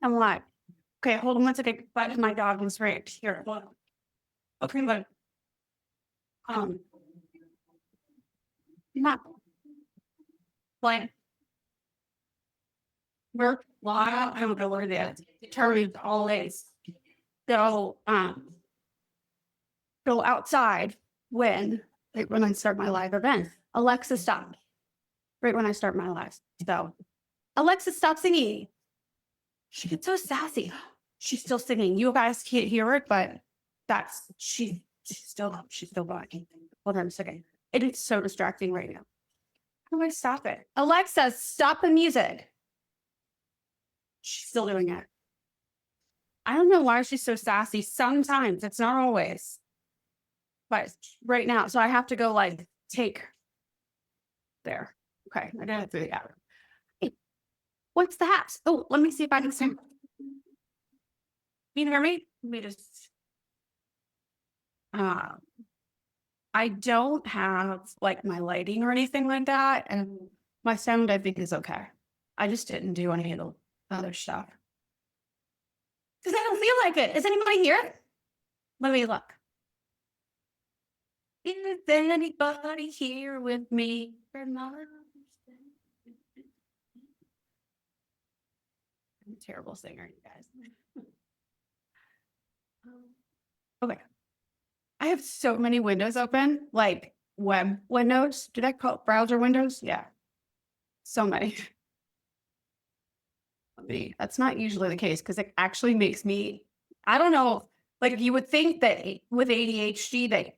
I'm like, okay, hold on one second. But my dog was right here. Okay, but not like work while I don't know where that determined always go go outside when right when I start my live event. Alexa, stop. Right when I start my live. So Alexa, stop singing. She gets so sassy. She's still singing. You guys can't hear it, but that's she's still going. Hold on a second. It is so distracting right now. How do I stop it? Alexa, stop the music. She's still doing it. I don't know why she's so sassy. Sometimes it's not always, but right now, so I have to go like take there. Okay, I got it through the hour. Hey, what's that? Oh, let me see if I can sing. You hear me? Let me just. I don't have like my lighting or anything like that, and my sound I think is okay. I just didn't do any of the other stuff because I don't feel like it. Is anybody here? Let me look. Is anybody here with me? I'm a terrible singer, you guys. Okay. I have so many windows open, like web windows. Did I call it browser windows? Yeah. So many. That's not usually the case because it actually makes me, I don't know, like you would think that with ADHD that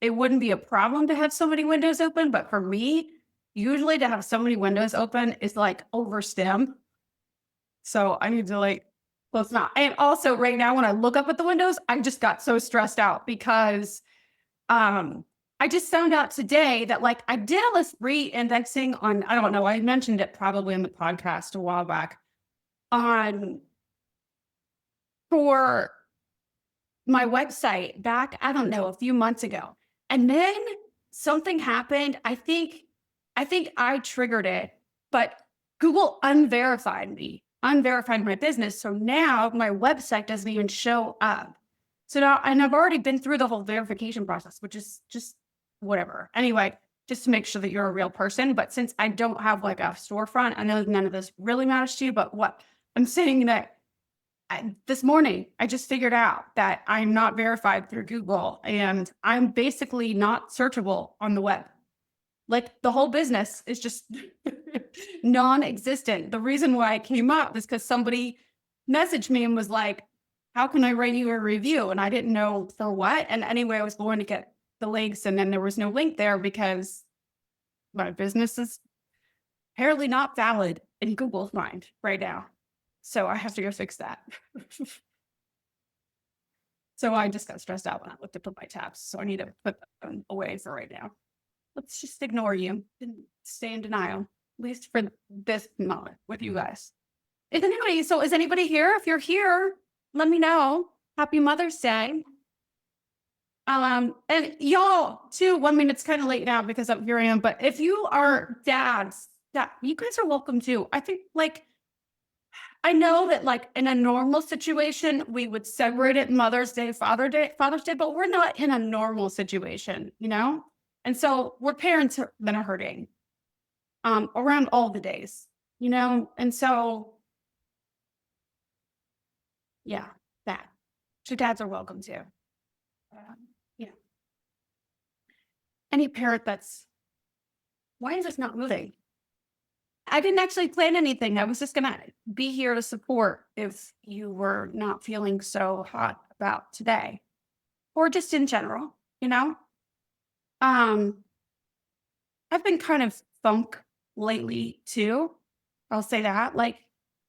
it wouldn't be a problem to have so many windows open, but for me, usually to have so many windows open is like overstim. So I need to like, well, it's not. And also right now when I look up at the windows, I just got so stressed out because I just found out today that like I did all this re-indexing on, I don't know, I mentioned it probably in the podcast a while back on for my website back, I don't know, a few months ago. And then something happened. I think I triggered it, but Google unverified my business. So now my website doesn't even show up. So now, and I've already been through the whole verification process, which is just whatever. Anyway, just to make sure that you're a real person. But since I don't have like a storefront, I know none of this really matters to you, but what I'm saying that this morning, I just figured out that I'm not verified through Google and I'm basically not searchable on the web. Like the whole business is just non-existent. The reason why it came up is because somebody messaged me and was like, how can I write you a review? And I didn't know for what. And anyway, I was going to get the links and then there was no link there because my business is apparently not valid in Google's mind right now. So I have to go fix that. So I just got stressed out when I looked up at my tabs. So I need to put them away for right now. Let's just ignore you and stay in denial, at least for this moment with you guys. Is anybody here? If you're here, let me know. Happy Mother's Day. And y'all too, it's kind of late now because I'm here I am, but if you are dads, you guys are welcome too. I think like, I know that like in a normal situation, we would separate it Mother's Day, Father's Day, but we're not in a normal situation, you know? And so we're parents that are hurting around all the days, you know? And so, yeah, that. So dads are welcome too. Yeah. Any parent that's, why is this not moving? I didn't actually plan anything. I was just going to be here to support if you were not feeling so hot about today or just in general, you know? I've been kind of funk lately too. I'll say that. Like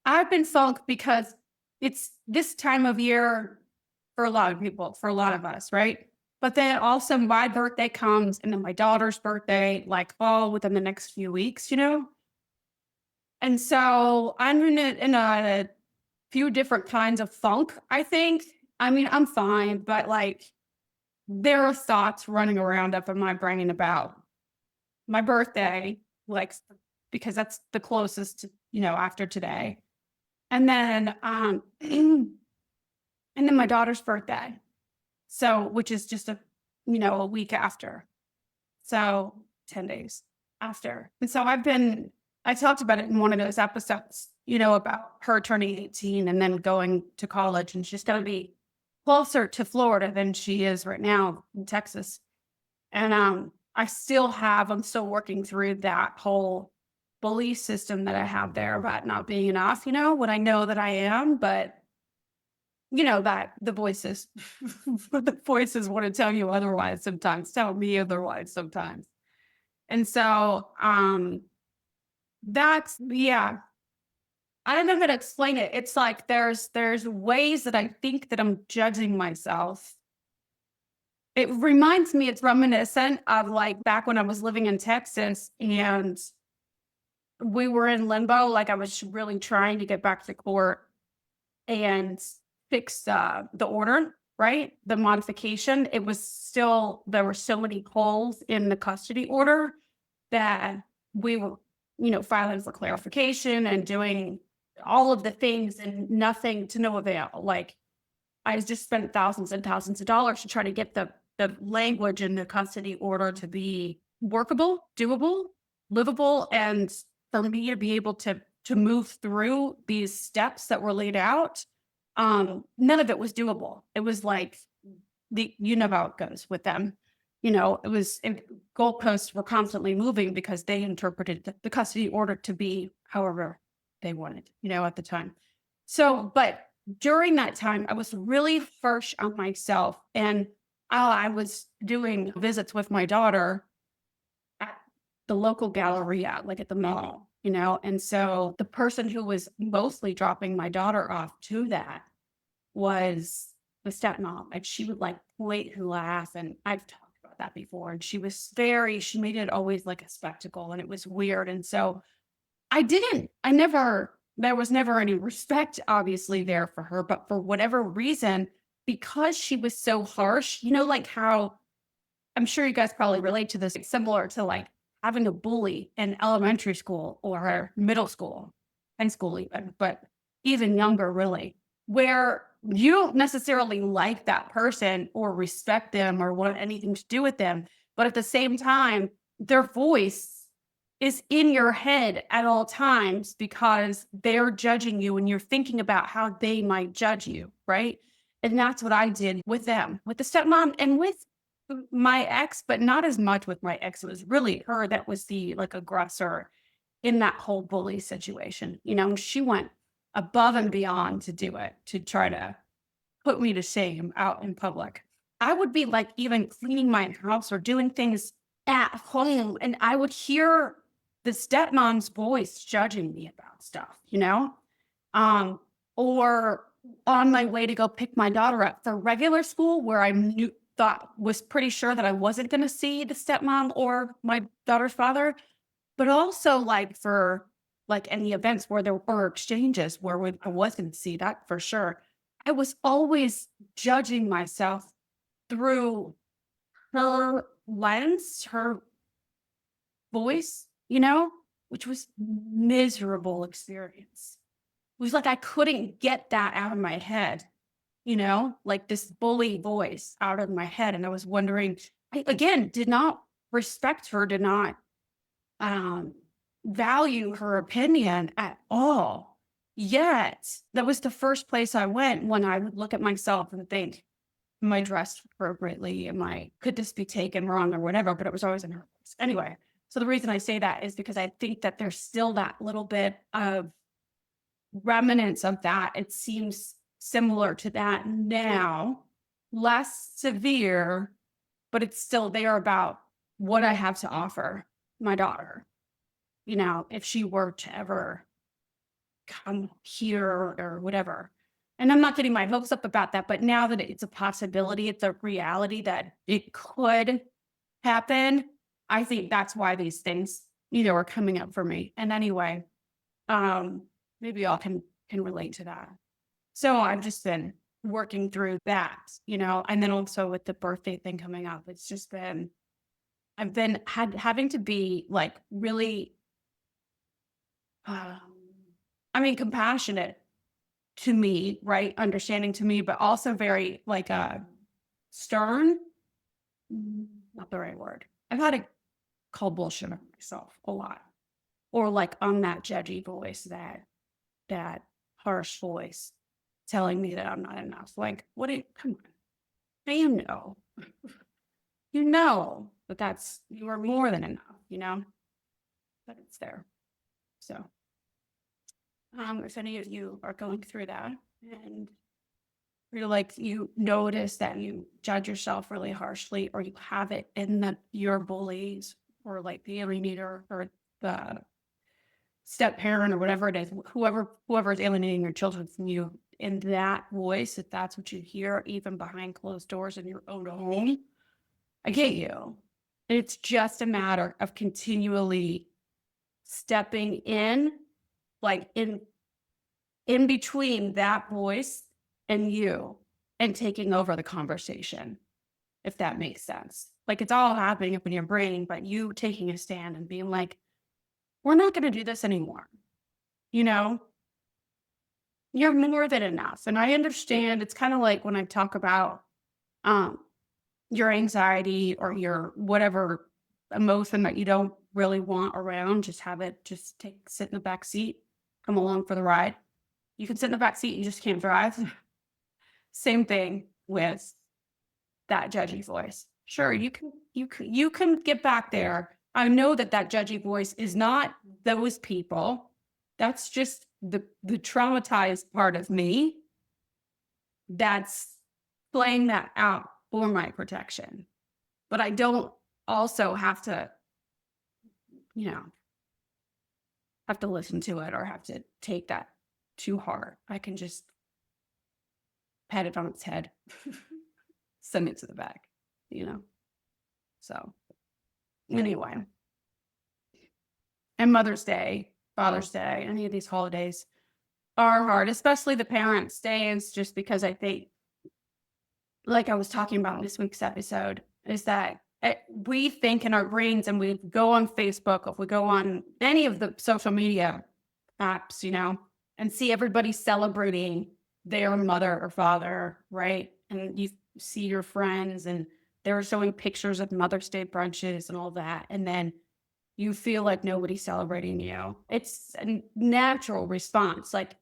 I've been funk because it's this time of year for a lot of people, for a lot of us, right? But then also my birthday comes and then my daughter's birthday, like all within the next few weeks, you know? And so I'm in a few different kinds of funk, I think. I mean, I'm fine, but like there are thoughts running around up in my brain about my birthday, like because that's the closest to, you know, after today. And then, and then my daughter's birthday. So, which is just a week after. So 10 days after. And so I talked about it in one of those episodes, about her turning 18 and then going to college. And she's going to be closer to Florida than she is right now in Texas. And I'm still working through that whole belief system that I have there about not being enough, when I know that I am, but that the voices, the voices want to tell you otherwise sometimes, tell me otherwise sometimes. And so, yeah, I don't know how to explain it. It's like there's ways that I think that I'm judging myself. It reminds me, it's reminiscent of like back when I was living in Texas and we were in limbo. Like I was really trying to get back to court and fix the order, right? The modification. There were so many holes in the custody order that we were, filing for clarification and doing all of the things and nothing to no avail. Like I just spent thousands and thousands of dollars to try to get the language in the custody order to be workable, doable, livable, and for me to be able to move through these steps that were laid out. None of it was doable. It was like how it goes with them. Goalposts were constantly moving because they interpreted the custody order to be however they wanted, at the time. So, but during that time, I was really fresh on myself. And I was doing visits with my daughter at the local galleria, like at the mall, and so the person who was mostly dropping my daughter off to that was the stepmom. And she would like point and laugh. And I've talked about that before. And she made it always like a spectacle and it was weird. And so there was never any respect obviously there for her, but for whatever reason, because she was so harsh, like how I'm sure you guys probably relate to this, it's similar to like having a bully in elementary school or middle school, high school even, but even younger really, where you don't necessarily like that person or respect them or want anything to do with them. But at the same time, their voice is in your head at all times because they're judging you and you're thinking about how they might judge you, right? And that's what I did with them, with the stepmom and with my ex, but not as much with my ex. It was really her that was the like aggressor in that whole bully situation. She went above and beyond to do it, to try to put me to shame out in public. I would be like even cleaning my house or doing things at home, and I would hear the stepmom's voice judging me about stuff, or on my way to go pick my daughter up for regular school where was pretty sure that I wasn't going to see the stepmom or my daughter's father, but also like for like any events where there were exchanges where I was going to see that for sure. I was always judging myself through her lens, her voice, which was miserable experience. It was like I couldn't get that out of my head, like this bully voice out of my head. And I was wondering, I again did not respect her, did not value her opinion at all. Yet that was the first place I went when I would look at myself and think, am I dressed appropriately? Could this be taken wrong or whatever? But it was always in her voice. Anyway, so the reason I say that is because I think that there's still that little bit of remnants of that. It seems similar to that now, less severe, but it's still there about what I have to offer my daughter, if she were to ever come here or whatever. And I'm not getting my hopes up about that, but now that it's a possibility, it's a reality that it could happen. I think that's why these things, are coming up for me. And anyway, maybe y'all can relate to that. So I've just been working through that, and then also with the birthday thing coming up, it's just been, I've been having to be like really, compassionate to me, right? Understanding to me, but also very like stern. Not the right word. I've had to call bullshit on myself a lot. Or like on that judgy voice, that harsh voice telling me that I'm not enough. Like, what do you, come on. You know. You know that you are more than enough, but it's there. So if any of you are going through that and you're like, you notice that you judge yourself really harshly, or you have it in that your bullies or like the alienator or the step parent or whatever it is, whoever is alienating your children from you, in that voice, if that's what you hear, even behind closed doors in your own home, I get you. It's just a matter of continually stepping in, like in between that voice and you, and taking over the conversation, if that makes sense. Like, it's all happening up in your brain, but you taking a stand and being like, we're not going to do this anymore. You're more than enough. And I understand it's kind of like when I talk about um, your anxiety or your whatever emotion that you don't really want around, just have it, sit in the back seat, come along for the ride. You can sit in the back seat, you just can't drive. Same thing with that judgy voice. Sure, you can get back there. I know that judgy voice is not those people. That's just the traumatized part of me that's playing that out for my protection. But I don't also have to, listen to it or have to take that too hard. I can just pat it on its head, send it to the back, So anyway, and Mother's Day, Father's Day, any of these holidays are hard, especially the Parents' Days, just because I think, like I was talking about in this week's episode, is that we think in our brains, and we go on Facebook, if we go on any of the social media apps, and see everybody celebrating their mother or father, right? And you see your friends and they're showing pictures of Mother's Day brunches and all that. And then you feel like nobody's celebrating you. It's a natural response. Like,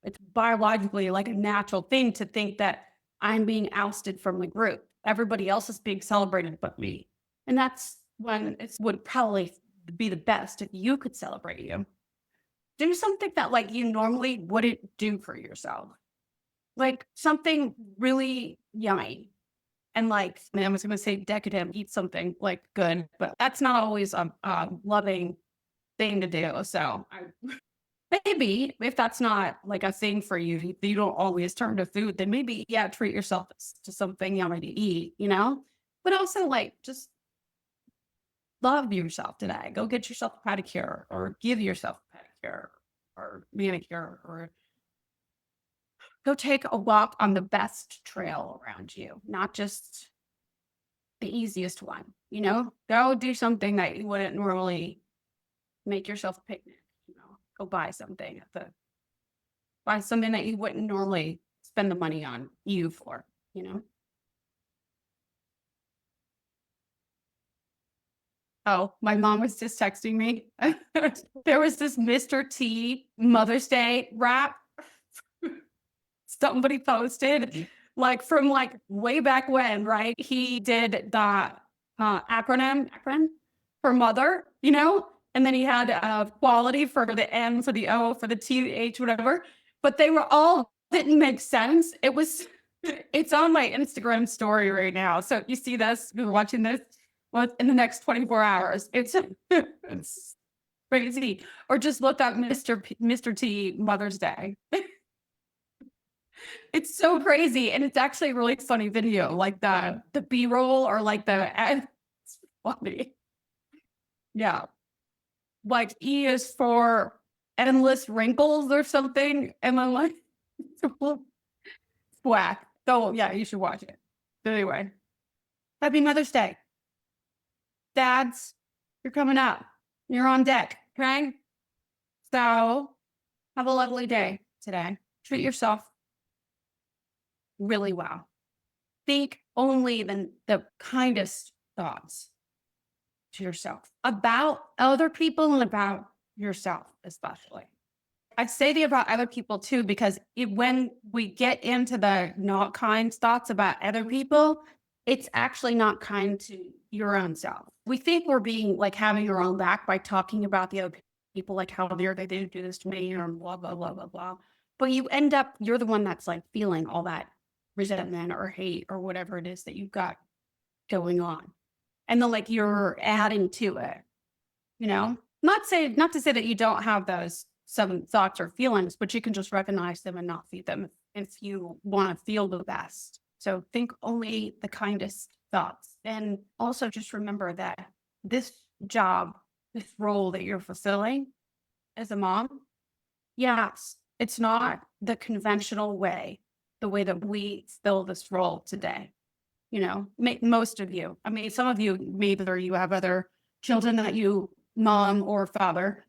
it's biologically like a natural thing to think that I'm being ousted from the group. Everybody else is being celebrated but me. And that's when it would probably be the best if you could celebrate you. Do something that like you normally wouldn't do for yourself. Like something really yummy. And like, I was going to say decadent, eat something like good, but that's not always a loving thing to do. So maybe if that's not like a thing for you, you don't always turn to food, then maybe, yeah, treat yourself to something yummy to eat, but also like just love yourself today. Go get yourself a pedicure or give yourself a pedicure or manicure, or go take a walk on the best trail around you, not just the easiest one, go do something that you wouldn't normally make yourself a picnic, go buy something that you wouldn't normally spend the money on you for, Oh, my mom was just texting me. There was this Mr. T Mother's Day rap somebody posted, like from like way back when, right? He did the acronym for mother, and then he had quality for the M, for the O, for the TH, whatever. But they were all didn't make sense. It's on my Instagram story right now. So if you see this, you're watching this, in the next 24 hours, it's crazy. Or just look up Mr. T Mother's Day. It's so crazy. And it's actually a really funny video, like the B-roll or like it's funny. Yeah. Like E is for endless wrinkles or something. And then like, whack. So yeah, you should watch it. But anyway, happy Mother's Day. Dads, you're coming up. You're on deck. Okay. So have a lovely day today. Treat yourself really well. Think only the kindest thoughts to yourself about other people and about yourself, especially. I say the about other people too, because when we get into the not kind thoughts about other people, it's actually not kind to your own self. We think we're being like having your own back by talking about the other people, like how dare they didn't do this to me or blah, blah, blah, blah, blah. But you end up, you're the one that's like feeling all that resentment or hate or whatever it is that you've got going on. And then like you're adding to it, you know? Not to say that you don't have those some thoughts or feelings, but you can just recognize them and not feed them if you want to feel the best. So think only the kindest thoughts. And also just remember that this job, this role that you're fulfilling as a mom, yes, it's not the conventional way, the way that we fill this role today. You know, most of you, I mean, some of you, maybe you have other children that you mom or father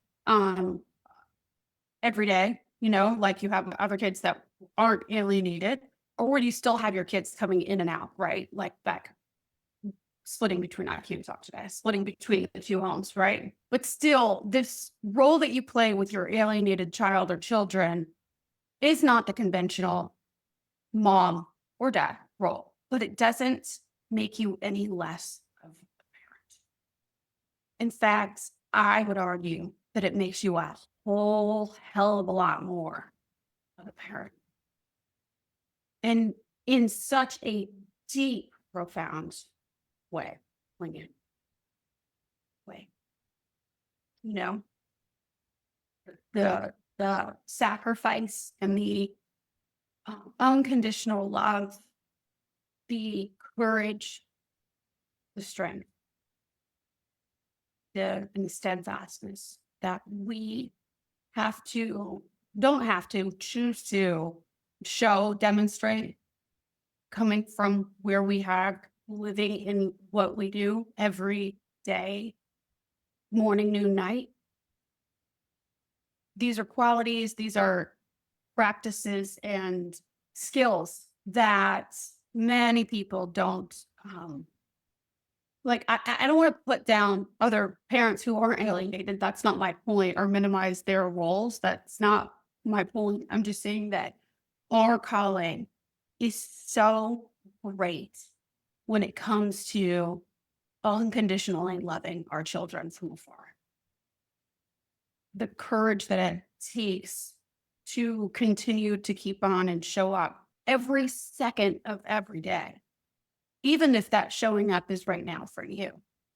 every day, you know, like you have other kids that aren't alienated, or you still have your kids coming in and out, right? Like back splitting between IQ talk today, splitting between the two homes, right? But still, this role that you play with your alienated child or children is not the conventional mom or dad role, but it doesn't make you any less of a parent. In fact, I would argue that it makes you a whole hell of a lot more of a parent. And in such a deep, profound way, poignant way. You know, the sacrifice and the unconditional love, the courage, the strength, the steadfastness that we don't have to, choose to show, demonstrate, coming from where we have, living in what we do every day, morning, noon, night. These are qualities, these are practices and skills that many people don't like. I don't want to put down other parents who aren't alienated. That's not my point, or minimize their roles. That's not my point. I'm just saying that our calling is so great when it comes to unconditionally loving our children from afar. The courage that it takes to continue to keep on and show up every second of every day, even if that showing up is right now for you.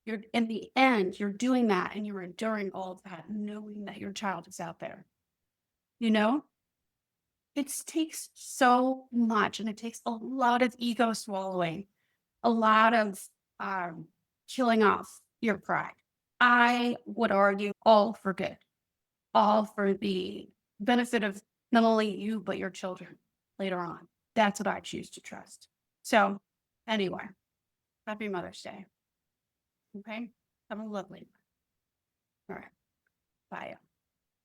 You're in the end, you're doing that and you're enduring all of that, knowing that your child is out there. You know, it takes so much, and it takes a lot of ego swallowing, a lot of killing off your pride. I would argue all for good, all for the benefit of not only you, but your children later on. That's what I choose to trust. So anyway, happy Mother's Day. Okay. Have a lovely one. All right. Bye.